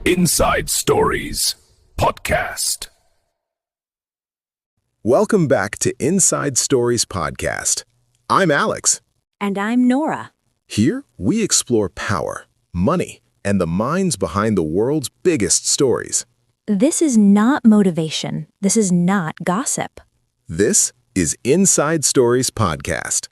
Inside Stories Podcast. Welcome back to Inside Stories Podcast. I'm Alex. And I'm Nora. Here, we explore power, money, and the minds behind the world's biggest stories. This is not motivation. This is not gossip. This is Inside Stories Podcast.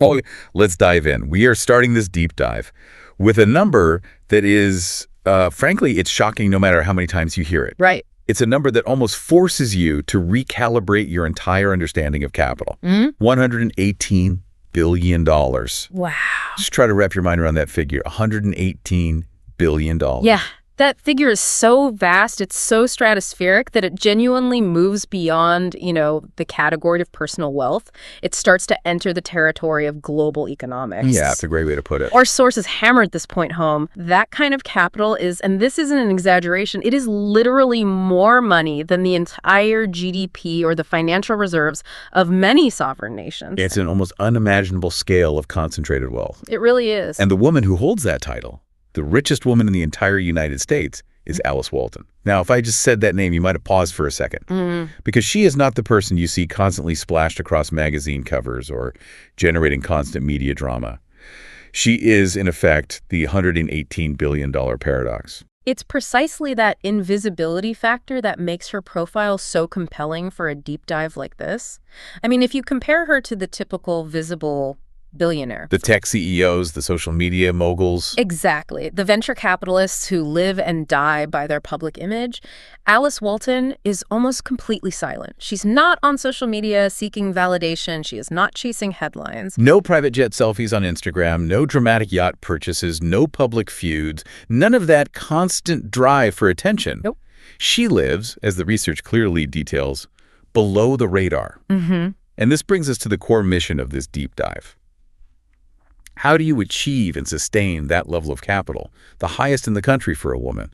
Oh, let's dive in. We are starting this deep dive with a number that is, frankly, it's shocking no matter how many times you hear it. Right. It's a number that almost forces you to recalibrate your entire understanding of capital. $118 billion. Wow. Just try to wrap your mind around that figure, $118 billion. Yeah. That figure is so vast, it's so stratospheric that it genuinely moves beyond, the category of personal wealth. It starts to enter the territory of global economics. Yeah, that's a great way to put it. Our sources hammered this point home. That kind of capital is, and this isn't an exaggeration, it is literally more money than the entire GDP or the financial reserves of many sovereign nations. It's an almost unimaginable scale of concentrated wealth. It really is. And the woman who holds that title, the richest woman in the entire United States, is Alice Walton. Now, if I just said that name, you might have paused for a second. Because she is not the person you see constantly splashed across magazine covers or generating constant media drama. She is, in effect, the $118 billion paradox. It's precisely that invisibility factor that makes her profile so compelling for a deep dive like this. I mean, if you compare her to the typical visible billionaire. The tech CEOs, the social media moguls. Exactly. The venture capitalists who live and die by their public image. Alice Walton is almost completely silent. She's not on social media seeking validation. She is not chasing headlines. No private jet selfies on Instagram, no dramatic yacht purchases, no public feuds, none of that constant drive for attention. Nope. She lives, as the research clearly details, below the radar. And this brings us to the core mission of this deep dive. How do you achieve and sustain that level of capital, the highest in the country for a woman,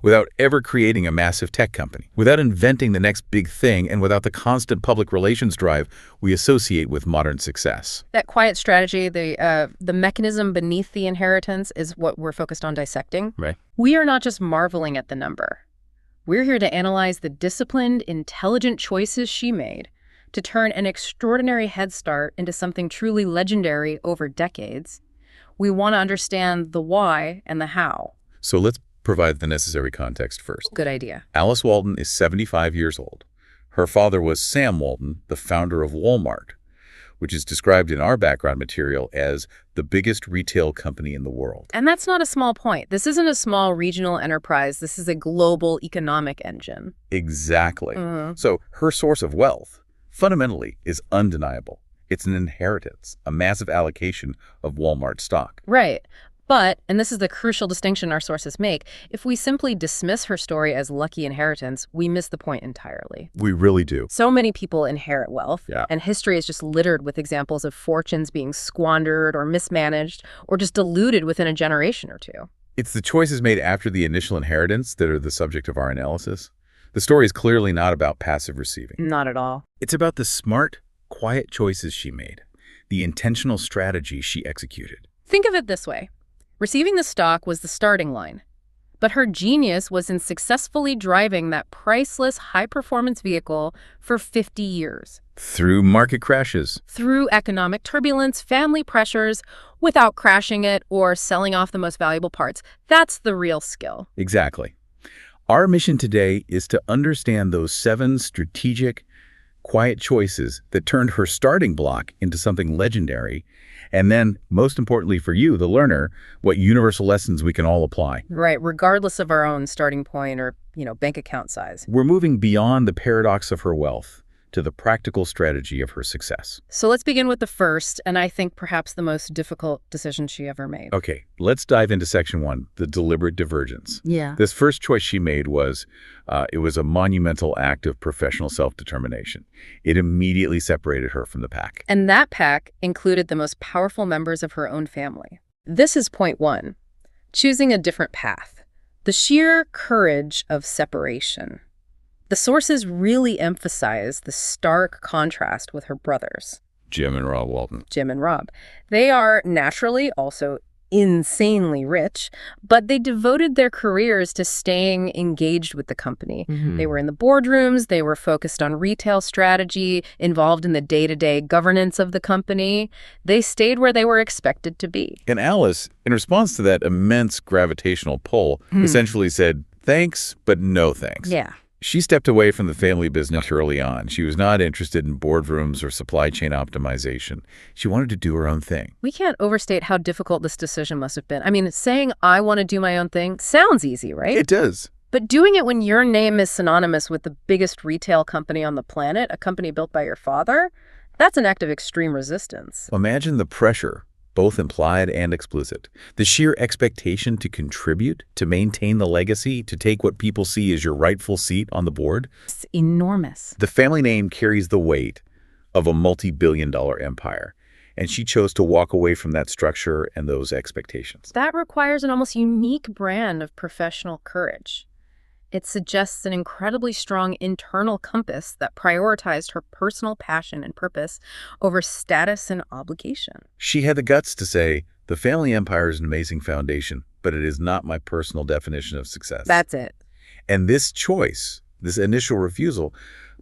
without ever creating a massive tech company, without inventing the next big thing, and without the constant public relations drive we associate with modern success? That quiet strategy, the mechanism beneath the inheritance is what we're focused on dissecting. Right. We are not just marveling at the number. We're here to analyze the disciplined, intelligent choices she made to turn an extraordinary head start into something truly legendary over decades. We want to understand the why and the how. So let's provide the necessary context first. Good idea. Alice Walton is 75 years old. Her father was Sam Walton, the founder of Walmart, which is described in our background material as the biggest retail company in the world. And that's not a small point. This isn't a small regional enterprise. This is a global economic engine. Exactly. So her source of wealth fundamentally is undeniable. It's an inheritance, a massive allocation of Walmart stock. Right. But, and this is the crucial distinction our sources make, if we simply dismiss her story as lucky inheritance, we miss the point entirely. We really do. So many people inherit wealth, Yeah. and history is just littered with examples of fortunes being squandered or mismanaged or just diluted within a generation or two. It's the choices made after the initial inheritance that are the subject of our analysis. The story is clearly not about passive receiving. Not at all. It's about the smart, quiet choices she made, the intentional strategy she executed. Think of it this way. Receiving the stock was the starting line, but her genius was in successfully driving that priceless high-performance vehicle for 50 years. Through market crashes. Through economic turbulence, family pressures, without crashing it or selling off the most valuable parts. That's the real skill. Exactly. Our mission today is to understand those 7 strategic, quiet choices that turned her starting block into something legendary, and then, most importantly for you, the learner, what universal lessons we can all apply. Right, regardless of our own starting point or, bank account size. We're moving beyond the paradox of her wealth to the practical strategy of her success. So let's begin with the first, and I think perhaps the most difficult decision she ever made. Okay, let's dive into section 1, the deliberate divergence. Yeah. This first choice she made was, it was a monumental act of professional self-determination. It immediately separated her from the pack. And that pack included the most powerful members of her own family. This is point 1, choosing a different path. The sheer courage of separation. The sources really emphasize the stark contrast with her brothers. Jim and Rob Walton. Jim and Rob. They are naturally also insanely rich, but they devoted their careers to staying engaged with the company. They were in the boardrooms, they were focused on retail strategy, involved in the day-to-day governance of the company. They stayed where they were expected to be. And Alice, in response to that immense gravitational pull, essentially said, thanks, but no thanks. Yeah. She stepped away from the family business early on. She was not interested in boardrooms or supply chain optimization. She wanted to do her own thing. We can't overstate how difficult this decision must have been. I mean, saying I want to do my own thing sounds easy, right? It does. But doing it when your name is synonymous with the biggest retail company on the planet, a company built by your father, that's an act of extreme resistance. Imagine the pressure, both implied and explicit. The sheer expectation to contribute, to maintain the legacy, to take what people see as your rightful seat on the board. It's enormous. The family name carries the weight of a multi-billion-dollar empire, and she chose to walk away from that structure and those expectations. That requires an almost unique brand of professional courage. It suggests an incredibly strong internal compass that prioritized her personal passion and purpose over status and obligation. She had the guts to say, the family empire is an amazing foundation, but it is not my personal definition of success. That's it. And this choice, this initial refusal,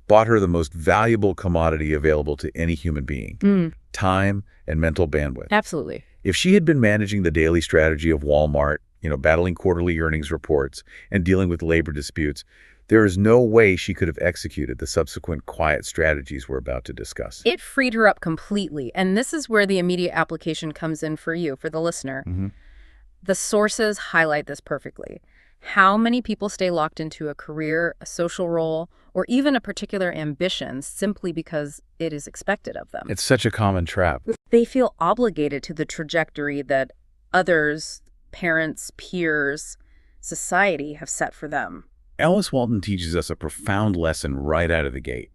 bought her the most valuable commodity available to any human being, time and mental bandwidth. Absolutely. If she had been managing the daily strategy of Walmart, battling quarterly earnings reports and dealing with labor disputes, there is no way she could have executed the subsequent quiet strategies we're about to discuss. It freed her up completely, and this is where the immediate application comes in for you, for the listener. The sources highlight this perfectly. How many people stay locked into a career, a social role, or even a particular ambition simply because it is expected of them? It's such a common trap. They feel obligated to the trajectory that others, parents, peers, society have set for them. Alice Walton teaches us a profound lesson right out of the gate.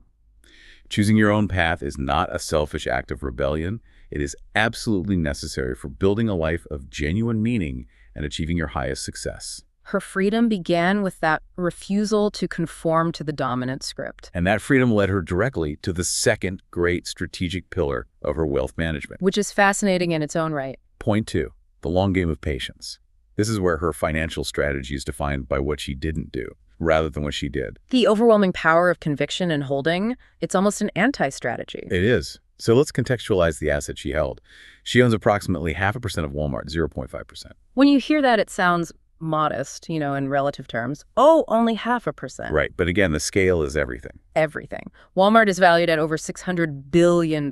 Choosing your own path is not a selfish act of rebellion. It is absolutely necessary for building a life of genuine meaning and achieving your highest success. Her freedom began with that refusal to conform to the dominant script. And that freedom led her directly to the second great strategic pillar of her wealth management. Which is fascinating in its own right. Point 2. The long game of patience. This is where her financial strategy is defined by what she didn't do, rather than what she did. The overwhelming power of conviction and holding, it's almost an anti-strategy. It is. So let's contextualize the asset she held. She owns approximately 0.5% of Walmart, 0.5%. When you hear that, it sounds modest, in relative terms. Oh, only 0.5%. Right, but again, the scale is everything. Everything. Walmart is valued at over $600 billion.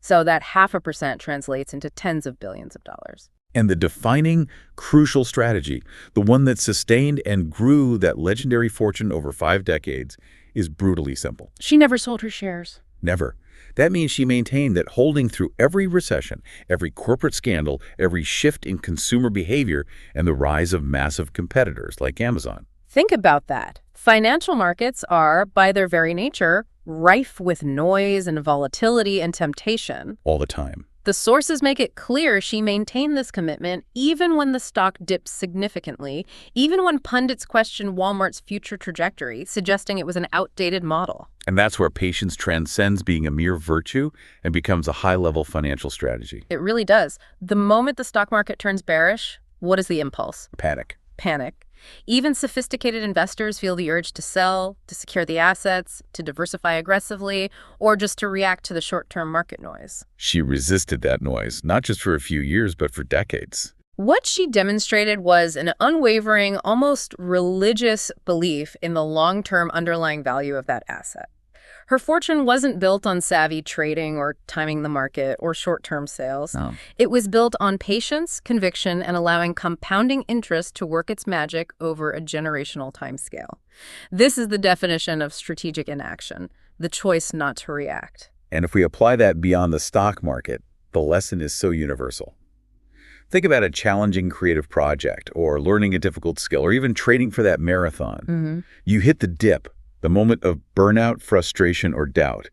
So that 0.5% translates into tens of billions of dollars. And the defining, crucial strategy, the one that sustained and grew that legendary fortune over 5 decades, is brutally simple. She never sold her shares. Never. That means she maintained that holding through every recession, every corporate scandal, every shift in consumer behavior, and the rise of massive competitors like Amazon. Think about that. Financial markets are, by their very nature, rife with noise and volatility and temptation. All the time. The sources make it clear she maintained this commitment even when the stock dipped significantly, even when pundits questioned Walmart's future trajectory, suggesting it was an outdated model. And that's where patience transcends being a mere virtue and becomes a high-level financial strategy. It really does. The moment the stock market turns bearish, what is the impulse? Panic. Panic. Even sophisticated investors feel the urge to sell, to secure the assets, to diversify aggressively, or just to react to the short-term market noise. She resisted that noise, not just for a few years, but for decades. What she demonstrated was an unwavering, almost religious belief in the long-term underlying value of that asset. Her fortune wasn't built on savvy trading or timing the market or short-term sales. No. It was built on patience, conviction, and allowing compounding interest to work its magic over a generational timescale. This is the definition of strategic inaction, the choice not to react. And if we apply that beyond the stock market, the lesson is so universal. Think about a challenging creative project or learning a difficult skill or even training for that marathon. You hit the dip, the moment of burnout, frustration, or doubt.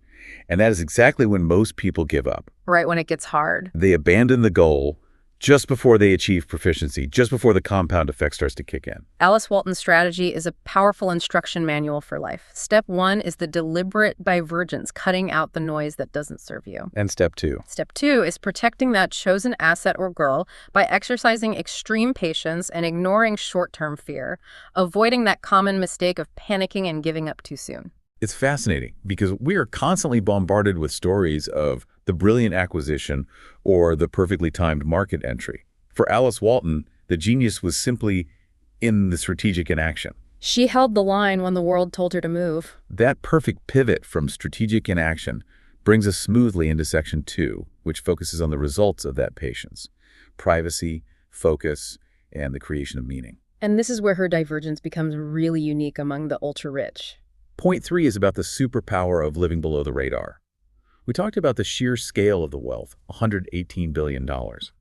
And that is exactly when most people give up. Right when it gets hard. They abandon the goal, just before they achieve proficiency, just before the compound effect starts to kick in. Alice Walton's strategy is a powerful instruction manual for life. Step 1 is the deliberate divergence, cutting out the noise that doesn't serve you. And step 2. Step 2 is protecting that chosen asset or girl by exercising extreme patience and ignoring short-term fear, avoiding that common mistake of panicking and giving up too soon. It's fascinating because we are constantly bombarded with stories of the brilliant acquisition or the perfectly timed market entry. For Alice Walton, the genius was simply in the strategic inaction. She held the line when the world told her to move. That perfect pivot from strategic inaction brings us smoothly into section 2, which focuses on the results of that patience: privacy, focus, and the creation of meaning. And this is where her divergence becomes really unique among the ultra-rich. Point 3 is about the superpower of living below the radar. We talked about the sheer scale of the wealth, $118 billion.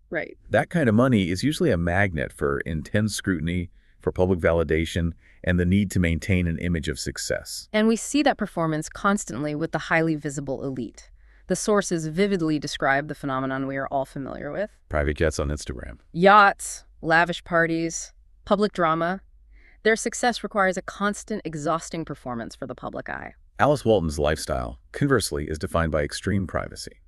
Right. That kind of money is usually a magnet for intense scrutiny, for public validation, and the need to maintain an image of success. And we see that performance constantly with the highly visible elite. The sources vividly describe the phenomenon we are all familiar with. Private jets on Instagram. Yachts, lavish parties, public drama. Their success requires a constant, exhausting performance for the public eye. Alice Walton's lifestyle, conversely, is defined by extreme privacy.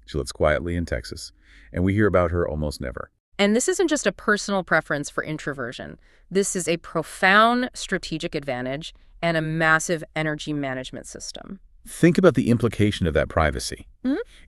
She lives quietly in Texas, and we hear about her almost never. And this isn't just a personal preference for introversion. This is a profound strategic advantage and a massive energy management system. Think about the implication of that privacy.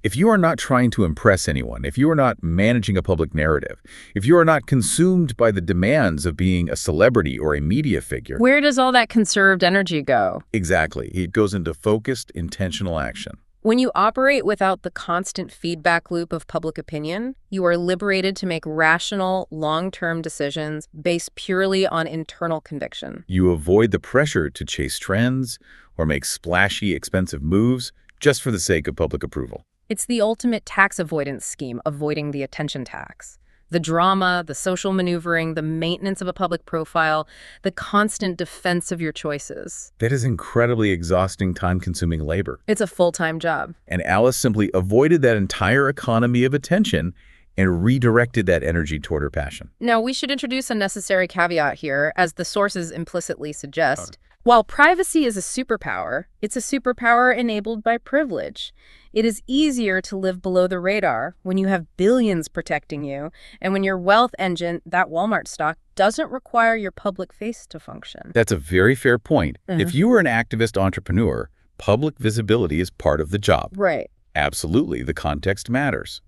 If you are not trying to impress anyone, if you are not managing a public narrative, if you are not consumed by the demands of being a celebrity or a media figure— where does all that conserved energy go? Exactly. It goes into focused, intentional action. When you operate without the constant feedback loop of public opinion, you are liberated to make rational, long-term decisions based purely on internal conviction. You avoid the pressure to chase trends or make splashy, expensive moves just for the sake of public approval. It's the ultimate tax avoidance scheme, avoiding the attention tax. The drama, the social maneuvering, the maintenance of a public profile, the constant defense of your choices. That is incredibly exhausting, time-consuming labor. It's a full-time job. And Alice simply avoided that entire economy of attention and redirected that energy toward her passion. Now, we should introduce a necessary caveat here, as the sources implicitly suggest. While privacy is a superpower, it's a superpower enabled by privilege. It is easier to live below the radar when you have billions protecting you, and when your wealth engine, that Walmart stock, doesn't require your public face to function. That's a very fair point. If you are an activist entrepreneur, public visibility is part of the job. Right. Absolutely, the context matters.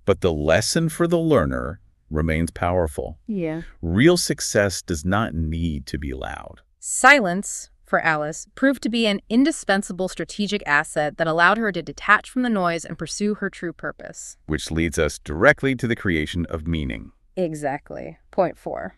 But the lesson for the learner remains powerful. Yeah. Real success does not need to be loud. Silence, for Alice, proved to be an indispensable strategic asset that allowed her to detach from the noise and pursue her true purpose. Which leads us directly to the creation of meaning. Exactly. Point 4.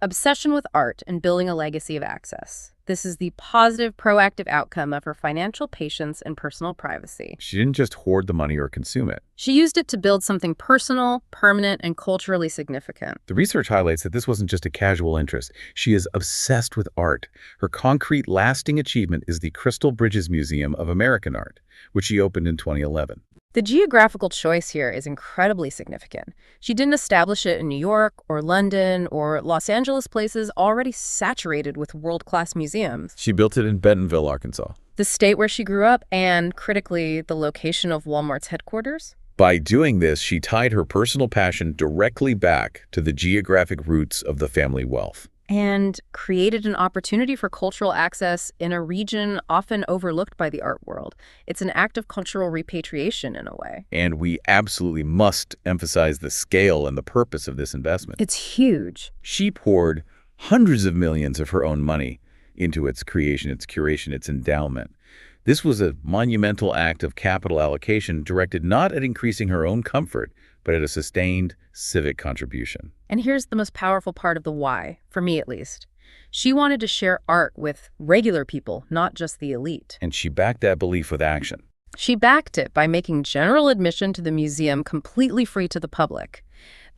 Obsession with art and building a legacy of access. This is the positive, proactive outcome of her financial patience and personal privacy. She didn't just hoard the money or consume it. She used it to build something personal, permanent, and culturally significant. The research highlights that this wasn't just a casual interest. She is obsessed with art. Her concrete, lasting achievement is the Crystal Bridges Museum of American Art, which she opened in 2011. The geographical choice here is incredibly significant. She didn't establish it in New York or London or Los Angeles, places already saturated with world-class museums. She built it in Bentonville, Arkansas. The state where she grew up and, critically, the location of Walmart's headquarters. By doing this, she tied her personal passion directly back to the geographic roots of the family wealth. And created an opportunity for cultural access in a region often overlooked by the art world. It's an act of cultural repatriation in a way. And we absolutely must emphasize the scale and the purpose of this investment. It's huge. She poured hundreds of millions of her own money into its creation, its curation, its endowment. This was a monumental act of capital allocation directed not at increasing her own comfort, but at a sustained civic contribution. And here's the most powerful part of the why, for me at least. She wanted to share art with regular people, not just the elite. And she backed that belief with action. She backed it by making general admission to the museum completely free to the public.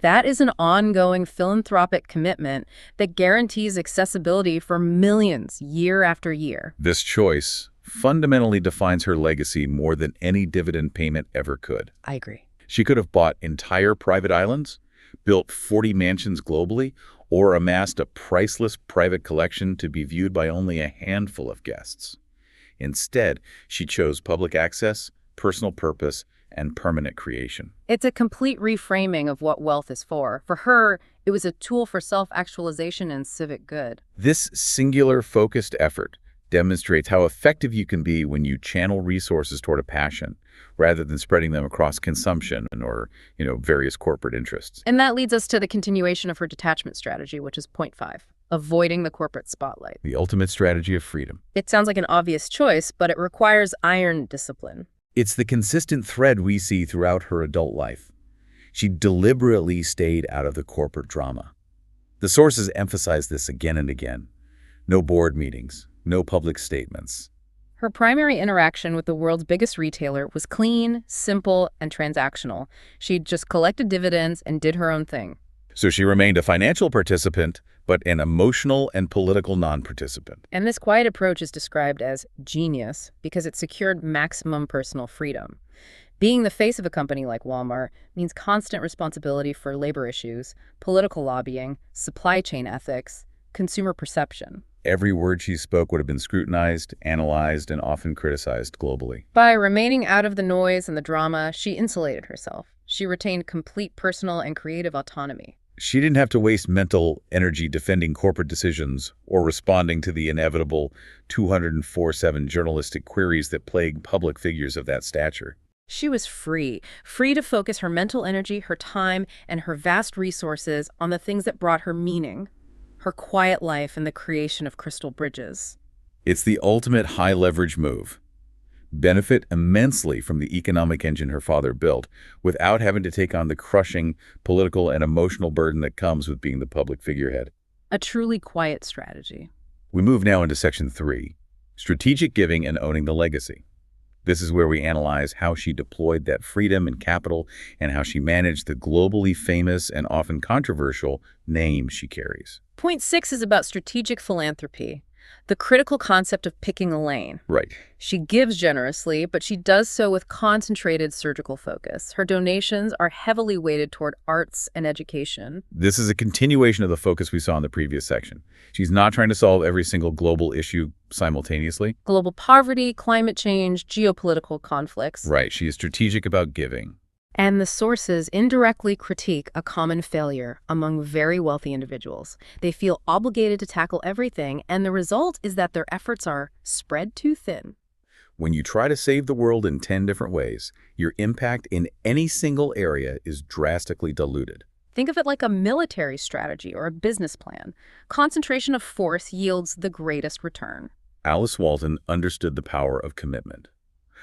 That is an ongoing philanthropic commitment that guarantees accessibility for millions year after year. This choice fundamentally defines her legacy more than any dividend payment ever could. I agree. She could have bought entire private islands, built 40 mansions globally, or amassed a priceless private collection to be viewed by only a handful of guests. Instead, she chose public access, personal purpose, and permanent creation. It's a complete reframing of what wealth is for. For her, it was a tool for self-actualization and civic good. This singular, focused effort demonstrates how effective you can be when you channel resources toward a passion, rather than spreading them across consumption or, various corporate interests. And that leads us to the continuation of her detachment strategy, which is point 5, avoiding the corporate spotlight. The ultimate strategy of freedom. It sounds like an obvious choice, but it requires iron discipline. It's the consistent thread we see throughout her adult life. She deliberately stayed out of the corporate drama. The sources emphasize this again and again. No board meetings, no public statements. Her primary interaction with the world's biggest retailer was clean, simple, and transactional. She just collected dividends and did her own thing. So she remained a financial participant, but an emotional and political non-participant. And this quiet approach is described as genius because it secured maximum personal freedom. Being the face of a company like Walmart means constant responsibility for labor issues, political lobbying, supply chain ethics, consumer perception. Every word she spoke would have been scrutinized, analyzed, and often criticized globally. By remaining out of the noise and the drama, she insulated herself. She retained complete personal and creative autonomy. She didn't have to waste mental energy defending corporate decisions or responding to the inevitable 204/7 journalistic queries that plague public figures of that stature. She was free to focus her mental energy, her time, and her vast resources on the things that brought her meaning, her quiet life and the creation of crystal bridges. It's the ultimate high-leverage move. Benefit immensely from the economic engine her father built without having to take on the crushing political and emotional burden that comes with being the public figurehead. A truly quiet strategy. We move now into Section 3, Strategic Giving and Owning the Legacy. This is where we analyze how she deployed that freedom and capital and how she managed the globally famous and often controversial name she carries. Point 6 is about strategic philanthropy, the critical concept of picking a lane. Right. She gives generously, but she does so with concentrated surgical focus. Her donations are heavily weighted toward arts and education. This is a continuation of the focus we saw in the previous section. She's not trying to solve every single global issue simultaneously. Global poverty, climate change, geopolitical conflicts. Right. She is strategic about giving. And the sources indirectly critique a common failure among very wealthy individuals. They feel obligated to tackle everything, and the result is that their efforts are spread too thin. When you try to save the world in 10 different ways, your impact in any single area is drastically diluted. Think of it like a military strategy or a business plan. Concentration of force yields the greatest return. Alice Walton understood the power of commitment.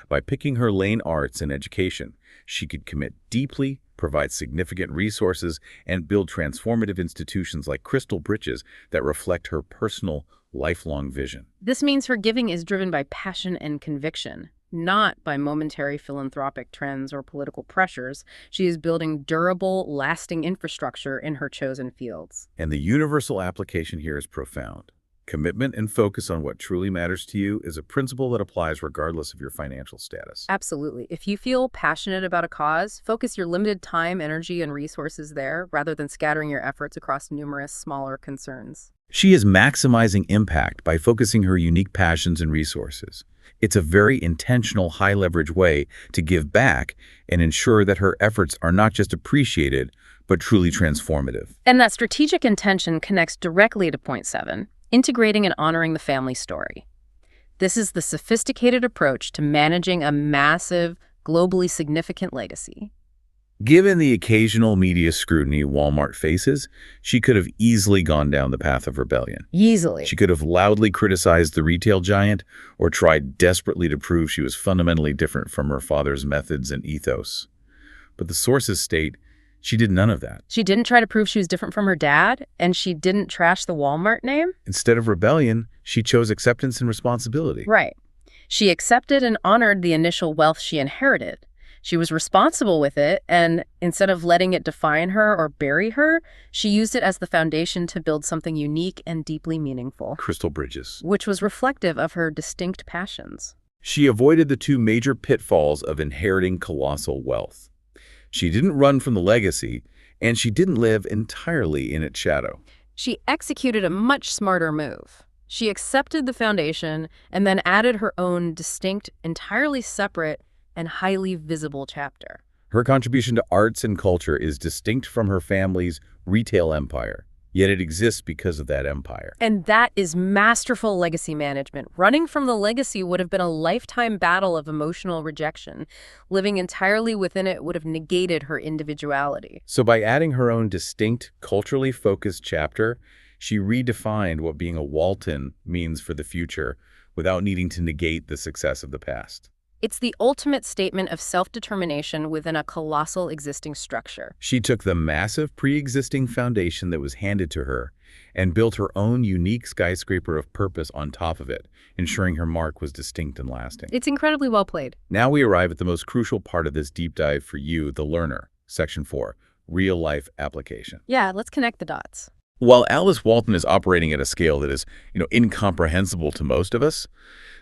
By picking her lane, arts and education, she could commit deeply, provide significant resources, and build transformative institutions like crystal bridges that reflect her personal, lifelong vision. This means her giving is driven by passion and conviction, not by momentary philanthropic trends or political pressures. She is building durable, lasting infrastructure in her chosen fields. And the universal application here is profound. Commitment and focus on what truly matters to you is a principle that applies regardless of your financial status. Absolutely. If you feel passionate about a cause, focus your limited time, energy, and resources there rather than scattering your efforts across numerous smaller concerns. She is maximizing impact by focusing her unique passions and resources. It's a very intentional, high-leverage way to give back and ensure that her efforts are not just appreciated, but truly transformative. And that strategic intention connects directly to point 7. Integrating and honoring the family story. This is the sophisticated approach to managing a massive, globally significant legacy. Given the occasional media scrutiny Walmart faces, she could have easily gone down the path of rebellion. Easily. She could have loudly criticized the retail giant or tried desperately to prove she was fundamentally different from her father's methods and ethos. But the sources state she did none of that. She didn't try to prove she was different from her dad, and she didn't trash the Walmart name? Instead of rebellion, she chose acceptance and responsibility. Right. She accepted and honored the initial wealth she inherited. She was responsible with it, and instead of letting it define her or bury her, she used it as the foundation to build something unique and deeply meaningful. Crystal bridges. Which was reflective of her distinct passions. She avoided the two major pitfalls of inheriting colossal wealth. She didn't run from the legacy, And she didn't live entirely in its shadow. She executed a much smarter move. She accepted the foundation and then added her own distinct, entirely separate, and highly visible chapter. Her contribution to arts and culture is distinct from her family's retail empire, yet it exists because of that empire. And that is masterful legacy management. Running from the legacy would have been a lifetime battle of emotional rejection. Living entirely within it would have negated her individuality. So by adding her own distinct, culturally focused chapter, she redefined what being a Walton means for the future without needing to negate the success of the past. It's the ultimate statement of self-determination within a colossal existing structure. She took the massive pre-existing foundation that was handed to her and built her own unique skyscraper of purpose on top of it, ensuring her mark was distinct and lasting. It's incredibly well played. Now we arrive at the most crucial part of this deep dive for you, the learner. Section 4, real-life application. Yeah, let's connect the dots. While Alice Walton is operating at a scale that is, incomprehensible to most of us,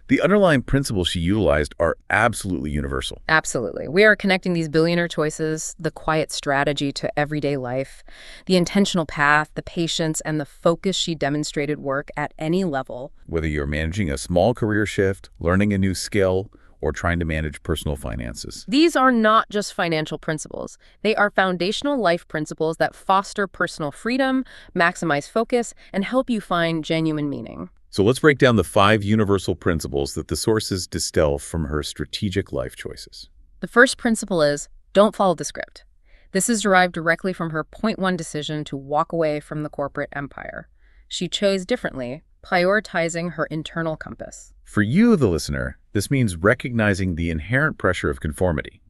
the underlying principles she utilized are absolutely universal. Absolutely. We are connecting these billionaire choices, the quiet strategy to everyday life, the intentional path, the patience, and the focus she demonstrated work at any level. Whether you're managing a small career shift, learning a new skill, or trying to manage personal finances. These are not just financial principles. They are foundational life principles that foster personal freedom, maximize focus, and help you find genuine meaning. So let's break down the 5 universal principles that the sources distill from her strategic life choices. The first principle is, don't follow the script. This is derived directly from her point 1 decision to walk away from the corporate empire. She chose differently, prioritizing her internal compass. For you, the listener, this means recognizing the inherent pressure of conformity.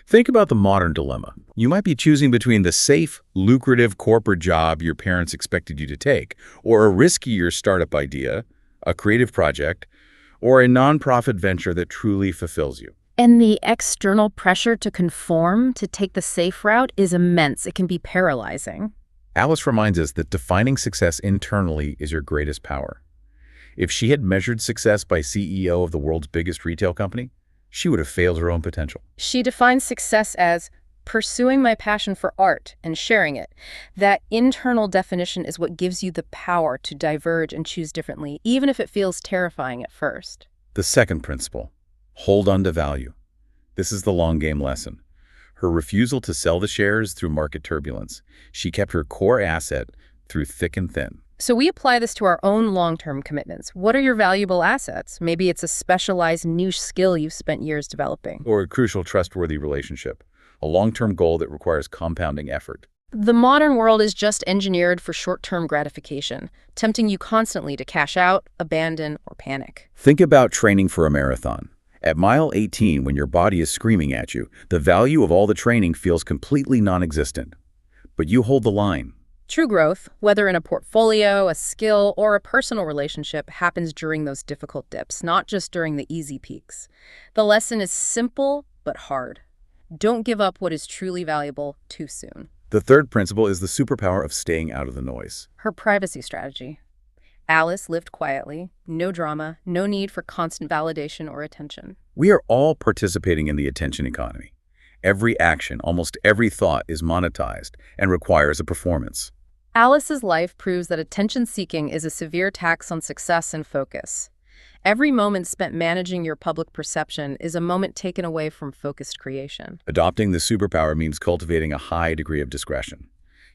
Think about the modern dilemma. You might be choosing between the safe, lucrative corporate job your parents expected you to take, or a riskier startup idea, a creative project, or a nonprofit venture that truly fulfills you. And the external pressure to conform, to take the safe route, is immense. It can be paralyzing. Alice reminds us that defining success internally is your greatest power. If she had measured success by CEO of the world's biggest retail company, she would have failed her own potential. She defines success as pursuing my passion for art and sharing it. That internal definition is what gives you the power to diverge and choose differently, even if it feels terrifying at first. The second principle, hold on to value. This is the long game lesson. Her refusal to sell the shares through market turbulence. She kept her core asset through thick and thin. So we apply this to our own long-term commitments. What are your valuable assets? Maybe it's a specialized niche skill you've spent years developing. Or a crucial trustworthy relationship, a long-term goal that requires compounding effort. The modern world is just engineered for short-term gratification, tempting you constantly to cash out, abandon, or panic. Think about training for a marathon. At mile 18, when your body is screaming at you, the value of all the training feels completely non-existent. But you hold the line. True growth, whether in a portfolio, a skill, or a personal relationship, happens during those difficult dips, not just during the easy peaks. The lesson is simple but hard. Don't give up what is truly valuable too soon. The third principle is the superpower of staying out of the noise. Her privacy strategy. Alice lived quietly, no drama, no need for constant validation or attention. We are all participating in the attention economy. Every action, almost every thought is monetized and requires a performance. Alice's life proves that attention-seeking is a severe tax on success and focus. Every moment spent managing your public perception is a moment taken away from focused creation. Adopting the superpower means cultivating a high degree of discretion.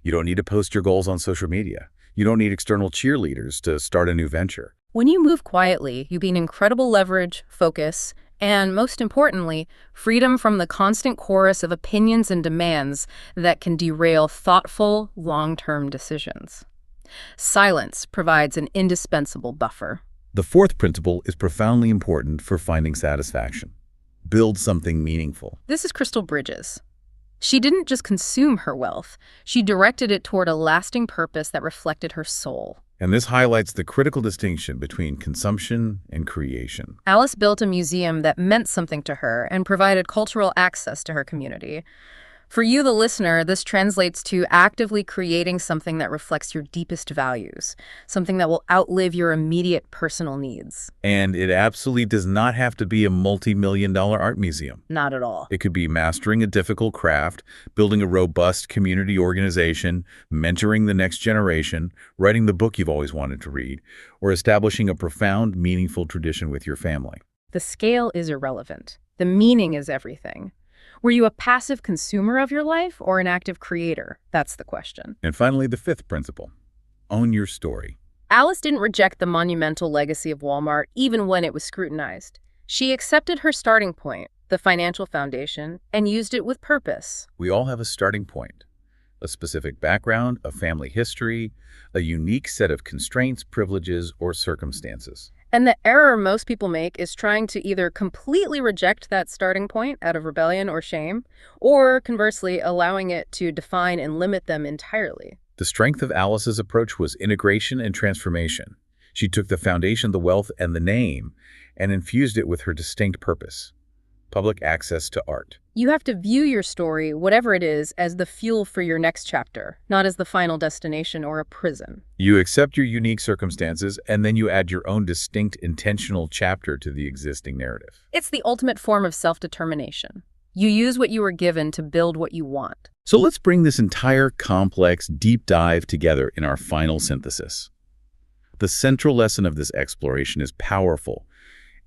You don't need to post your goals on social media. You don't need external cheerleaders to start a new venture. When you move quietly, you gain incredible leverage, focus, and most importantly, freedom from the constant chorus of opinions and demands that can derail thoughtful, long-term decisions. Silence provides an indispensable buffer. The fourth principle is profoundly important for finding satisfaction. Build something meaningful. This is Crystal Bridges. She didn't just consume her wealth, she directed it toward a lasting purpose that reflected her soul. And this highlights the critical distinction between consumption and creation. Alice built a museum that meant something to her and provided cultural access to her community. For you, the listener, this translates to actively creating something that reflects your deepest values, something that will outlive your immediate personal needs. And it absolutely does not have to be a multi-million-dollar art museum. Not at all. It could be mastering a difficult craft, building a robust community organization, mentoring the next generation, writing the book you've always wanted to read, or establishing a profound, meaningful tradition with your family. The scale is irrelevant. The meaning is everything. Were you a passive consumer of your life or an active creator? That's the question. And finally, the fifth principle: own your story. Alice didn't reject the monumental legacy of Walmart even when it was scrutinized. She accepted her starting point, the financial foundation, and used it with purpose. We all have a starting point, a specific background, a family history, a unique set of constraints, privileges, or circumstances. And the error most people make is trying to either completely reject that starting point out of rebellion or shame, or conversely, allowing it to define and limit them entirely. The strength of Alice's approach was integration and transformation. She took the foundation, the wealth, and the name, and infused it with her distinct purpose: public access to art. You have to view your story, whatever it is, as the fuel for your next chapter, not as the final destination or a prison. You accept your unique circumstances, and then you add your own distinct, intentional chapter to the existing narrative. It's the ultimate form of self-determination. You use what you were given to build what you want. So let's bring this entire complex deep dive together in our final synthesis. The central lesson of this exploration is powerful,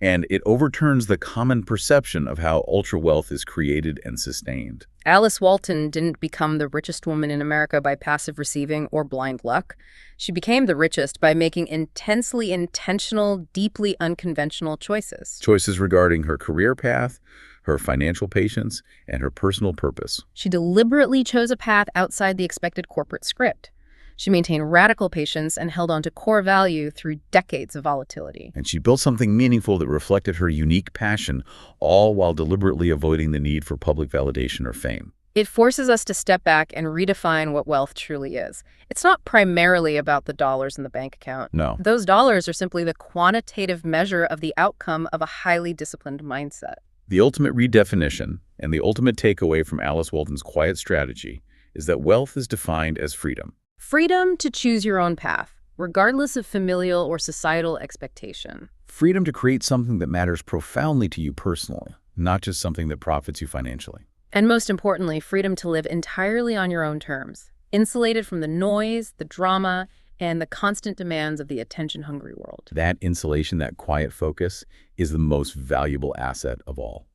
and it overturns the common perception of how ultra-wealth is created and sustained. Alice Walton didn't become the richest woman in America by passive receiving or blind luck. She became the richest by making intensely intentional, deeply unconventional choices. Choices regarding her career path, her financial patience, and her personal purpose. She deliberately chose a path outside the expected corporate script. She maintained radical patience and held on to core value through decades of volatility. And she built something meaningful that reflected her unique passion, all while deliberately avoiding the need for public validation or fame. It forces us to step back and redefine what wealth truly is. It's not primarily about the dollars in the bank account. No. Those dollars are simply the quantitative measure of the outcome of a highly disciplined mindset. The ultimate redefinition and the ultimate takeaway from Alice Walton's quiet strategy is that wealth is defined as freedom. Freedom to choose your own path, regardless of familial or societal expectation. Freedom to create something that matters profoundly to you personally, not just something that profits you financially. And most importantly, freedom to live entirely on your own terms, insulated from the noise, the drama, and the constant demands of the attention-hungry world. That insulation, that quiet focus, is the most valuable asset of all.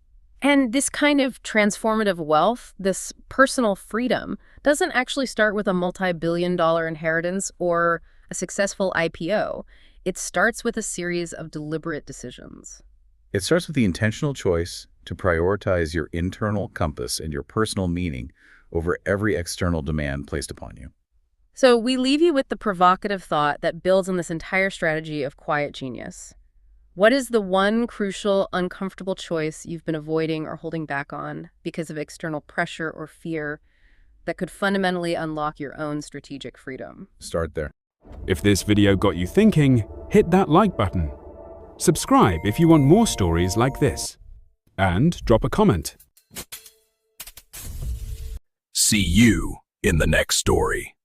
And this kind of transformative wealth, this personal freedom, doesn't actually start with a multi-billion-dollar inheritance or a successful IPO. It starts with a series of deliberate decisions. It starts with the intentional choice to prioritize your internal compass and your personal meaning over every external demand placed upon you. So we leave you with the provocative thought that builds on this entire strategy of quiet genius. What is the one crucial, uncomfortable choice you've been avoiding or holding back on because of external pressure or fear that could fundamentally unlock your own strategic freedom? Start there. If this video got you thinking, hit that like button. Subscribe if you want more stories like this. And drop a comment. See you in the next story.